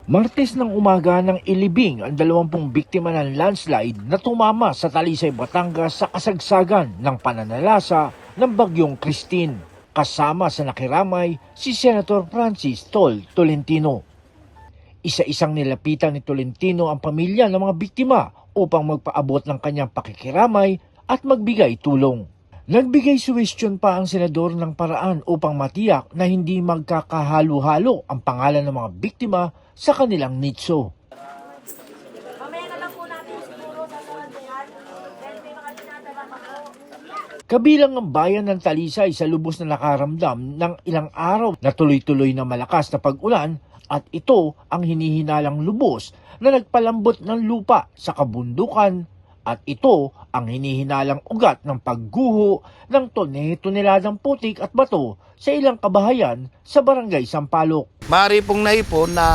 Martes ng umaga ng ilibing ang 20 biktima ng landslide na tumama sa Talisay, Batangas sa kasagsagan ng pananalasa ng bagyong Christine. Kasama sa nakiramay si Senator Francis Tol Tolentino. Isa-isang nilapitan ni Tolentino ang pamilya ng mga biktima upang magpaabot ng kanyang pakikiramay at magbigay tulong. Nagbigay suwestyon pa ang senador ng paraan upang matiyak na hindi magkakahalo-halo ang pangalan ng mga biktima sa kanilang nitso. Mamaya na lang po natin siguro sa yan. Dahil may mga dinadala pa po. Kabilang ang bayan ng Talisay sa lubos na nakaramdam ng ilang araw na tuloy-tuloy na malakas na pag-ulan at ito ang hinihinalang lubos na nagpalambot ng lupa sa kabundukan at ito ang hinihinalang ugat ng pagguho ng tone-toneladang putik at bato sa ilang kabahayan sa Barangay Sampaloc. Maaari pong naipon na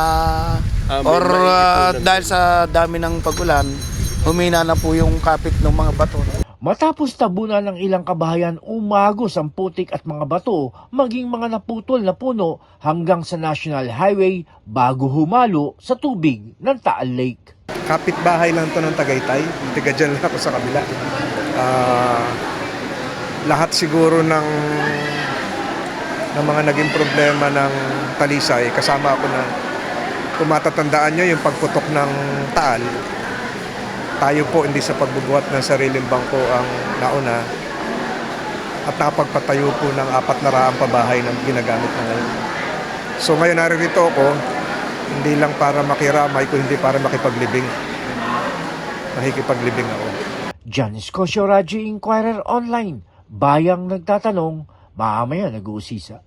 dahil sa dami ng pag-ulan, humina na po yung kapit ng mga bato. Matapos tabunan ng ilang kabahayan, umagos ang putik at mga bato maging mga naputol na puno hanggang sa National Highway bago humalo sa tubig ng Taal Lake. Kapitbahay lang to ng Tagaytay, tiga dyan lang ako sa kabila. Lahat siguro ng mga naging problema ng Talisay, kasama ako na kung matatandaan nyo yung pagputok ng Taal, tayo po hindi sa pagbubuhat ng sariling bangko ang nauna at napagpatayo po ng 400 pabahay na ginagamit na ngayon. So ngayon naririto ako, hindi lang para makiramay, kundi para makipaglibing. Makikipaglibing ako. John Escocio, Radyo Inquirer Online, bayang nagtatanong, mamaya nag-uusisa.